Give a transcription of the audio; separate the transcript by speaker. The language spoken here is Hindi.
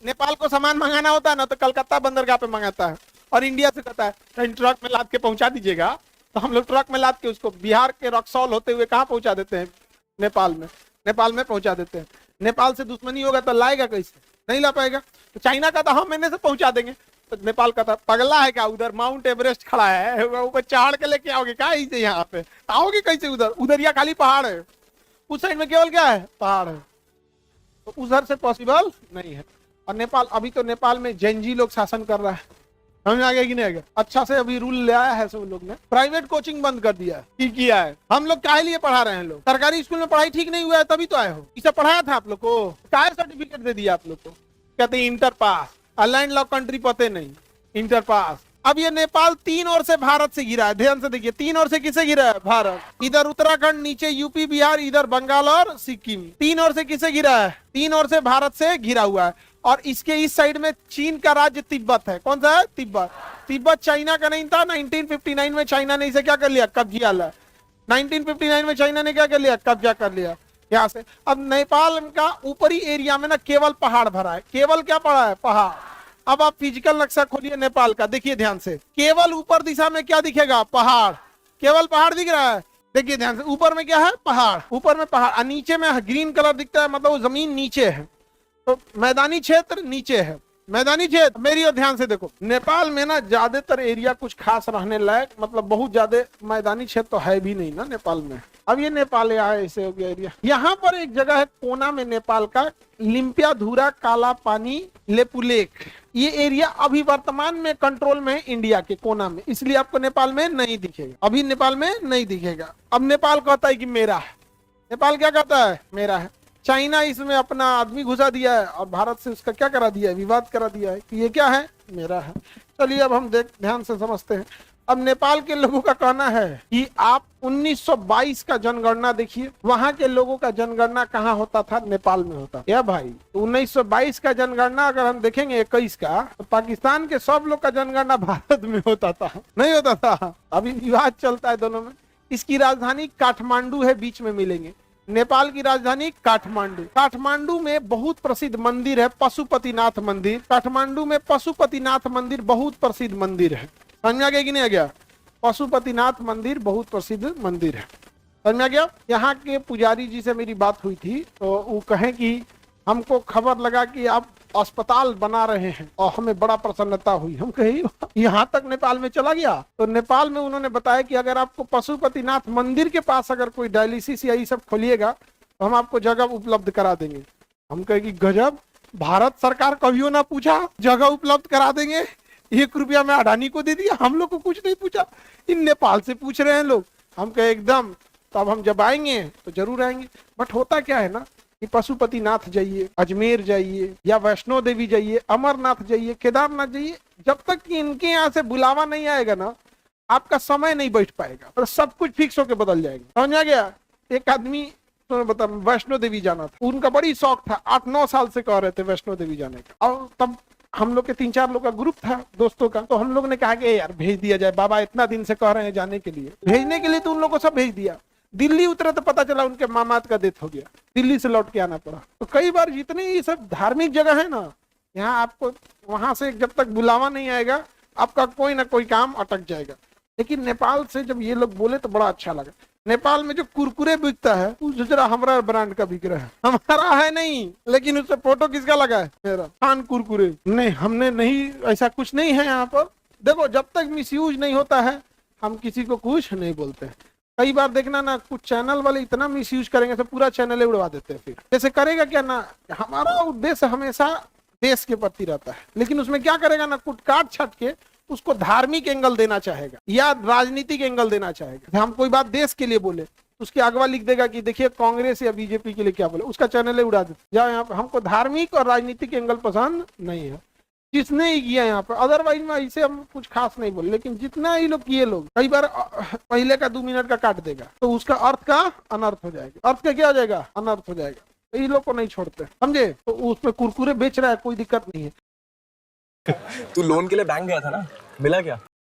Speaker 1: नेपाल को सामान मंगाना होता है ना तो कलकत्ता बंदरगाह पे मंगाता है और इंडिया से कहता है कहीं ट्रक में लाद के पहुंचा दीजिएगा, तो हम लोग ट्रक में लाद के उसको बिहार के रक्सौल होते हुए कहाँ पहुंचा देते हैं, नेपाल में पहुंचा देते हैं। नेपाल से दुश्मनी होगा तो लाएगा कैसे, नहीं ला पाएगा। तो चाइना का था हम महीने से पहुंचा देंगे, तो नेपाल का था पगला है क्या, उधर माउंट एवरेस्ट खड़ा है, ऊपर चढ़ के लेके आओगे क्या इसे, यहाँ पे आओगे कैसे, उधर या खाली पहाड़ है, उस साइड में केवल क्या है, पहाड़ है, तो उधर से पॉसिबल नहीं है। और नेपाल, अभी तो नेपाल में जैनजी लोग शासन कर रहा है, समझ आ गया कि नहीं आ गया, अच्छा से अभी रूल ले आया है सब लोग ने, प्राइवेट कोचिंग बंद कर दिया है, ठीक किया है। हम लोग काहे लिए पढ़ा रहे हैं, लोग सरकारी स्कूल में पढ़ाई ठीक नहीं हुआ है तभी तो आए हो, इसे पढ़ाया था आप लोग को, काहे सर्टिफिकेट दे दिया आप लोग को, कहते inter pass, land lock country पते नहीं, इंटर पास। अब ये नेपाल तीन ओर से भारत से घिरा है, ध्यान से देखिए, तीन ओर से किसे घिरा है, भारत, इधर उत्तराखंड, नीचे यूपी बिहार, इधर बंगाल और सिक्किम, तीन ओर से किसे घिरा है, तीन ओर से भारत से घिरा हुआ है। और इसके इस साइड में चीन का राज्य तिब्बत है, कौन सा है, तिब्बत। तिब्बत चाइना का नहीं था, 1959 में चाइना ने इसे क्या कर लिया, कब्जा लिया, 1959 में चाइना ने क्या कर लिया, कब्जा कर लिया यहाँ से। अब नेपाल का ऊपरी एरिया में ना केवल पहाड़ भरा है, केवल क्या पड़ा है, पहाड़। अब आप फिजिकल नक्शा खोलिए नेपाल का, देखिए ध्यान से, केवल ऊपर दिशा में क्या दिखेगा, पहाड़, केवल पहाड़ दिख रहा है, देखिए ध्यान से, ऊपर में क्या है, पहाड़, ऊपर में पहाड़, और नीचे में ग्रीन कलर दिखता है, मतलब वो जमीन नीचे है, तो मैदानी क्षेत्र नीचे है, मैदानी क्षेत्र। मेरी और ध्यान से देखो, नेपाल में ना ज्यादातर एरिया कुछ खास रहने लायक, मतलब बहुत ज्यादा मैदानी क्षेत्र तो है भी नहीं ना नेपाल में। अब ये नेपाल यहाँ ऐसे हो गया एरिया, यहाँ पर एक जगह है कोना में नेपाल का, लिम्पियाधुरा, काला पानी, लेपुलेक, ये एरिया अभी वर्तमान में कंट्रोल में है इंडिया के कोना में, इसलिए आपको नेपाल में नहीं दिखेगा, अभी नेपाल में नहीं दिखेगा। अब नेपाल कहता है कि मेरा है, नेपाल क्या कहता है, मेरा है। चाइना इसमें अपना आदमी घुसा दिया है और भारत से उसका क्या करा दिया है, विवाद करा दिया है कि ये क्या है, मेरा है। चलिए अब हम ध्यान से समझते हैं। अब नेपाल के लोगों का कहना है कि आप 1922 का जनगणना देखिए, वहां के लोगों का जनगणना कहाँ होता था, नेपाल में होता या भाई। तो 1922 का जनगणना अगर हम देखेंगे 21 का, तो पाकिस्तान के सब लोग का जनगणना भारत में होता था, नहीं होता था। अभी विवाद चलता है दोनों में। इसकी राजधानी काठमांडू है, बीच में मिलेंगे। नेपाल की राजधानी काठमांडू। काठमांडू में बहुत प्रसिद्ध मंदिर है, पशुपतिनाथ मंदिर। काठमांडू में पशुपतिनाथ मंदिर बहुत प्रसिद्ध मंदिर है, समझ में आ गया कि नहीं आ गया, पशुपतिनाथ मंदिर बहुत प्रसिद्ध मंदिर है, समझ में आ गया। यहाँ के पुजारी जी से मेरी बात हुई थी, तो वो कहें कि हमको खबर लगा कि आप अस्पताल बना रहे हैं और हमें बड़ा प्रसन्नता हुई। हम कहे यहाँ तक नेपाल में चला गया। तो नेपाल में उन्होंने बताया कि अगर आपको पशुपतिनाथ मंदिर के पास अगर कोई डायलिसिस या ये सब खोलिएगा तो हम आपको जगह उपलब्ध करा देंगे। हम कहे कि गजब, भारत सरकार कभी ना पूछा, जगह उपलब्ध करा देंगे, 1 रुपया में अडानी को दे दिया, हम लोग को कुछ नहीं पूछा, इन नेपाल से पूछ रहे हैं लोग। हम कहे एकदम, तो अब हम जब आएंगे तो जरूर आएंगे। बट होता क्या है ना कि पशुपतिनाथ जाइए, अजमेर जाइए, या वैष्णो देवी जाइए, अमरनाथ जाइए, केदारनाथ जाइए, जब तक कि इनके यहाँ से बुलावा नहीं आएगा ना, आपका समय नहीं बैठ पाएगा और सब कुछ फिक्स होके बदल जाएगा, समझ आ गया। एक आदमी तो बता, वैष्णो देवी जाना था, उनका बड़ी शौक था, 8-9 साल से कह रहे थे वैष्णो देवी जाने का। और तब हम लोग के 3-4 लोग का ग्रुप था दोस्तों का, तो हम लोग ने कहा कि यार भेज दिया जाए, बाबा इतना दिन से कह रहे हैं जाने के लिए। भेजने के लिए तो उन लोगों को सब भेज दिया। दिल्ली उतरे तो पता चला उनके मामात का डेथ हो गया, दिल्ली से लौट के आना पड़ा। तो कई बार जितनी ये सब धार्मिक जगह है ना, यहाँ आपको वहां से जब तक बुलावा नहीं आएगा आपका कोई ना कोई काम अटक जाएगा। लेकिन नेपाल से जब ये लोग बोले तो बड़ा अच्छा लगा। नेपाल में जो कुरकुरे बिकता है वो जरा हमारा ब्रांड का बिक रहा है, हमारा है नहीं, लेकिन उससे फोटो किसका लगा है, मेरा, खान कुरकुरे। नहीं, हमने नहीं, ऐसा कुछ नहीं है यहाँ पर। देखो, जब तक मिसयूज नहीं होता है हम किसी को कुछ नहीं बोलते हैं। कई बार देखना ना, कुछ चैनल वाले इतना मिसयूज करेंगे तो पूरा चैनल उड़वा देते हैं। फिर जैसे करेगा क्या ना, हमारा उद्देश्य हमेशा देश के प्रति रहता है, लेकिन उसमें क्या करेगा ना, कुछ काट छाट के उसको धार्मिक एंगल देना चाहेगा या राजनीतिक एंगल देना चाहेगा। हम कोई बात देश के लिए बोले तो उसके अगवा लिख देगा कि देखिए कांग्रेस या बीजेपी के लिए क्या बोले, उसका चैनल उड़ा देते। यहाँ पे हमको धार्मिक और राजनीतिक एंगल पसंद नहीं है, जिसने ही किया यहाँ पे। अदरवाइज में इसे हम कुछ खास नहीं बोले, लेकिन जितना ही लोग किए, लोग कई बार पहले का 2 मिनट का काट देगा तो उसका अर्थ का अनर्थ हो जाएगा, अर्थ का क्या हो जाएगा, अनर्थ हो जाएगा। तो ये लोग को नहीं छोड़ते, समझे। तो उसमें कुरकुरे बेच रहा है, कोई दिक्कत नहीं है।
Speaker 2: तू लोन के लिए बैंक गया था ना, मिला क्या?